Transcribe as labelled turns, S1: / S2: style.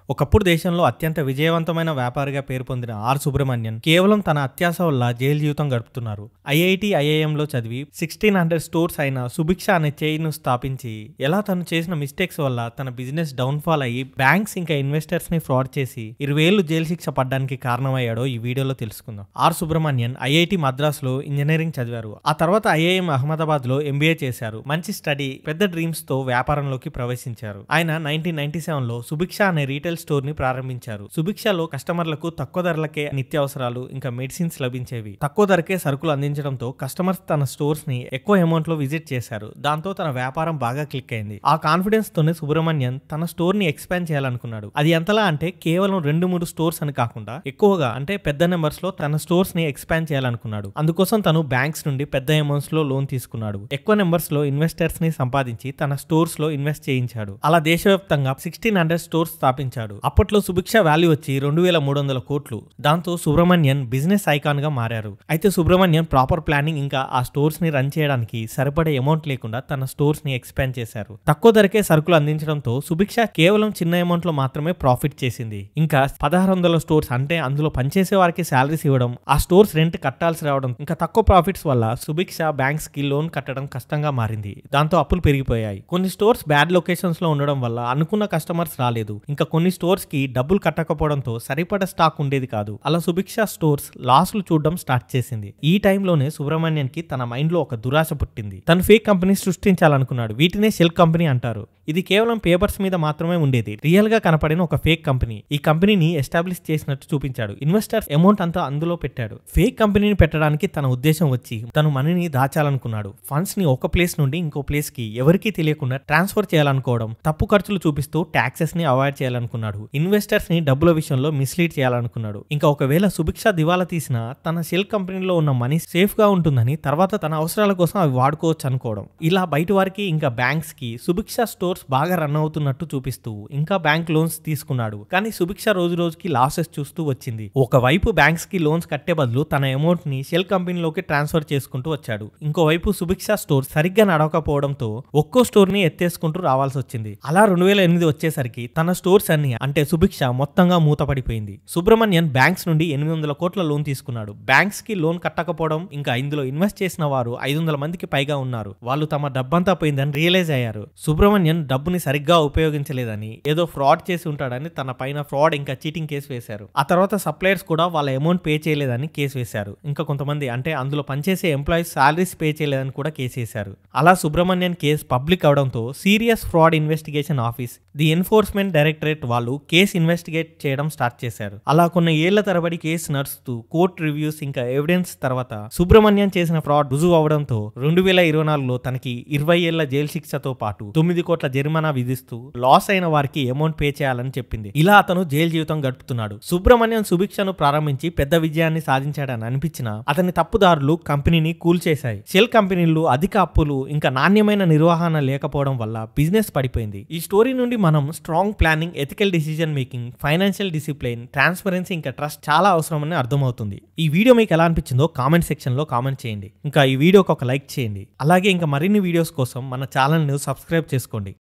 S1: ఒకప్పుడు దేశంలో అత్యంత విజయవంతమైన వ్యాపారిగా పేరు పొందిన ఆర్ సుబ్రహ్మణ్యన్ కేవలం తన అత్యాశ వల్ల జైలు జీవితం గడుపుతున్నారు. ఐఐటి, ఐఐఎంలో చదివి 1600 స్టోర్స్ అయిన సుభిక్ష అనే చైన్ స్థాపించి ఎలా తను చేసిన మిస్టేక్స్ వల్ల తన బిజినెస్ డౌన్ఫాల్ అయ్యి బ్యాంక్స్ ఇంకా ఇన్వెస్టర్స్ ని ఫ్రాడ్ చేసి 20 ఏళ్లు జైలు శిక్ష పడ్డానికి కారణమయ్యాడో ఈ వీడియోలో తెలుసుకుందాం. ఆర్ సుబ్రహ్మణ్యన్ ఐఐటి మద్రాస్ లో ఇంజనీరింగ్ చదివారు. ఆ తర్వాత ఐఐఎం అహ్మదాబాద్ లో ఎంబీఏ చేశారు. మంచి స్టడీ, పెద్ద డ్రీమ్స్ తో వ్యాపారంలోకి ప్రవేశించారు. ఆయన 1997 లో సుభిక్ష అనే రీటైల్ స్టోర్ ని ప్రారంభించారు. సుభిక్షలో కస్టమర్లకు తక్కువ ధరలకే నిత్యావసరాలు ఇంకా మెడిసిన్స్ లభించేవి. తక్కువ ధరకే సరుకులు అందించడంతో కస్టమర్స్ తన స్టోర్స్ ని ఎక్కువ అమౌంట్ లో విజిట్ చేశారు. దాంతో తన వ్యాపారం బాగా క్లిక్ అయింది. ఆ కాన్ఫిడెన్స్ తోనే సుబ్రహ్మణ్యన్ తన స్టోర్ ని ఎక్స్పాండ్ చేయాలనుకున్నాడు. అది ఎంతలా అంటే కేవలం 2-3 స్టోర్స్ అని కాకుండా ఎక్కువగా అంటే పెద్ద నెంబర్స్ లో తన స్టోర్స్ ని ఎక్స్పాండ్ చేయాలనుకున్నాడు. అందుకోసం తను బ్యాంక్స్ నుండి పెద్ద అమౌంట్స్ లో లోన్ తీసుకున్నాడు. ఎక్కువ నెంబర్స్ లో ఇన్వెస్టర్స్ ని సంపాదించి తన స్టోర్స్ లో ఇన్వెస్ట్ చేయించాడు. అలా దేశవ్యాప్తంగా 1600 స్టోర్స్ స్థాపించాడు. అప్పట్లో సుభిక్ష వాల్యూ వచ్చి 2300 కోట్లు. దాంతో సుబ్రహ్మణ్యన్ బిజినెస్ ఐకాన్ గా మారారు. అయితే సుబ్రహ్మణ్యన్ ప్రాపర్ ప్లానింగ్ ఇంకా ఆ స్టోర్స్ ని రన్ చేయడానికి సరిపడే అమౌంట్ లేకుండా తన స్టోర్స్ ని ఎక్స్పాండ్ చేశారు. తక్కువ ధరకే సరుకులు అందించడంతో సుభిక్ష కేవలం చిన్న అమౌంట్ లో మాత్రమే ప్రాఫిట్ చేసింది. ఇంకా 1600 స్టోర్స్ అంటే అందులో పనిచేసే వారికి శాలరీస్ ఇవ్వడం, ఆ స్టోర్స్ రెంట్ కట్టాల్సి రావడం, ఇంకా తక్కువ ప్రాఫిట్స్ వల్ల సుభిక్ష బ్యాంక్స్ కి లోన్ కట్టడం కష్టంగా మారింది. దాంతో అప్పులు పెరిగిపోయాయి. కొన్ని స్టోర్స్ బ్యాడ్ లొకేషన్స్ లో ఉండడం వల్ల అనుకున్న కస్టమర్స్ రాలేదు. ఇంకా కొన్ని స్టోర్స్ కి డబ్బులు కట్టకపోవడంతో సరిపడ స్టాక్ ఉండేది కాదు. అలా సుభిక్ష స్టోర్స్ లాస్లు చూడడం స్టార్ట్ చేసింది. ఈ టైంలోనే సుబ్రహ్మణ్యన్ కి తన మైండ్ లో ఒక దురాశ పుట్టింది. తను ఫేక్ కంపెనీ సృష్టించాలనుకున్నాడు. వీటినే షెల్ కంపెనీ అంటారు. ఇది కేవలం పేపర్స్ మీద మాత్రమే ఉండేది. రియల్ గా కనపడిన ఒక ఫేక్ కంపెనీ. ఈ కంపెనీని ఎస్టాబ్లిష్ చేసినట్టు చూపించాడు. ఇన్వెస్టర్స్ అమౌంట్ అంతా అందులో పెట్టాడు. ఫేక్ కంపెనీని పెట్టడానికి తన ఉద్దేశం వచ్చి తను మనీని దాచాలనుకున్నాడు. ఫండ్స్ ని ఒక ప్లేస్ నుండి ఇంకో ప్లేస్ కి ఎవరికీ తెలియకుండా ట్రాన్స్ఫర్ చేయాలనుకోవడం, తప్పు ఖర్చులు చూపిస్తూ ట్యాక్సెస్ ని అవాయిడ్ చేయాలనుకున్నాడు. ఇన్వెస్టర్స్ ని డబ్బుల విషయంలో మిస్లీడ్ చేయాలనుకున్నాడు. ఇంకా ఒకవేళ సుభిక్ష దివాలా తీసినా తన షెల్ కంపెనీలో ఉన్న మనీ సేఫ్ గా ఉంటుందని, తర్వాత తన అవసరాల కోసం అవి వాడుకోవచ్చు అనుకోవడం. ఇలా బయట వారికి ఇంకా బ్యాంక్స్ కి సుభిక్ష స్టోర్స్ బాగా రన్ అవుతున్నట్టు చూపిస్తూ ఇంకా బ్యాంక్ లోన్స్ తీసుకున్నాడు. కానీ సుభిక్ష రోజు రోజుకి లాసెస్ చూస్తూ వచ్చింది. ఒకవైపు బ్యాంక్స్ కి లోన్స్ కట్టే బదులు తన అమౌంట్ ని షెల్ కంపెనీలోకి ట్రాన్స్ఫర్ చేసుకుంటూ వచ్చాడు. ఇంకోవైపు సుభిక్ష స్టోర్ సరిగ్గా నడవకపోవడంతో ఒక్కో స్టోర్ ని ఎత్తేసుకుంటూ రావాల్సి వచ్చింది. అలా 2008 వచ్చేసరికి తన స్టోర్స్ అన్ని అంటే సుభిక్ష మొత్తంగా మూతపడిపోయింది. సుబ్రహ్మణ్యన్ బ్యాంక్స్ నుండి 800 కోట్ల లోన్ తీసుకున్నాడు. బ్యాంక్స్ కి లోన్ కట్టకపోవడం, ఇంకా ఇందులో ఇన్వెస్ట్ చేసిన వారు 500 మందికి పైగా ఉన్నారు. వాళ్ళు తమ డబ్బంతా పోయిందని రియలైజ్ అయ్యారు. సుబ్రహ్మణ్యన్ డబ్బుని సరిగ్గా ఉపయోగించలేదని, ఏదో ఫ్రాడ్ చేసి ఉంటాడని తన పైన ఫ్రాడ్ ఇంకా చీటింగ్ కేసు వేశారు. ఆ తర్వాత సప్లయర్స్ కూడా వాళ్ళ అమౌంట్ పే చేయలేదని కేసు వేశారు. ఇంకా కొంతమంది అంటే అందులో పనిచేసే ఎంప్లాయీస్ సాలరీస్ పే చేయలేదని కూడా కేసు వేశారు. అలా సుబ్రహ్మణ్యన్ కేసు పబ్లిక్ అవడంతో serious fraud investigation office, the enforcement directorate వాళ్ళు కేసు ఇన్వెస్టిగేట్ చేయడం స్టార్ట్ చేశారు. అలా కొన్ని ఏళ్ల తరబడి కేసు నడుస్తూ కోర్ట్ రివ్యూస్ ఇంకా ఎవిడెన్స్ తర్వాత సుబ్రహ్మణ్యన్ చేసిన ఫ్రాడ్ రుజువు అవడంతో 2024లో తనకి 20 ఏళ్ల జైలు శిక్షతో పాటు 9 కోట్ల జరిమానా విధిస్తూ లాస్ అయిన వారికి అమౌంట్ పే చేయాలని చెప్పింది. ఇలా అతను జైలు జీవితం గడుపుతున్నాడు. సుబ్రహ్మణ్యన్ సుభిక్షను ప్రారంభించి పెద్ద విజయాన్ని సాధించాడని అనిపించినా అతని తప్పుదారులు కంపెనీని కూల్చేశాయి. షెల్ కంపెనీలు అధిక అప్పులు ఇంకా నాణ్యమైన నిర్వహణ లేకపోవడం వల్ల బిజినెస్ పడిపోయింది. ఈ స్టోరీ నుండి మనం strong planning, ethical decision making, financial discipline, transparency ఇంకా ట్రస్ట్ చాలా అవసరమని అర్థమవుతుంది. ఈ వీడియో మీకు ఎలా అనిపించిందో కామెంట్ సెక్షన్ లో కామెంట్ చేయండి. ఇంకా ఈ వీడియోకి ఒక లైక్ చేయండి. అలాగే ఇంకా మరిన్ని వీడియోస్ కోసం మన ఛానల్ ను సబ్స్క్రైబ్ చేసుకోండి.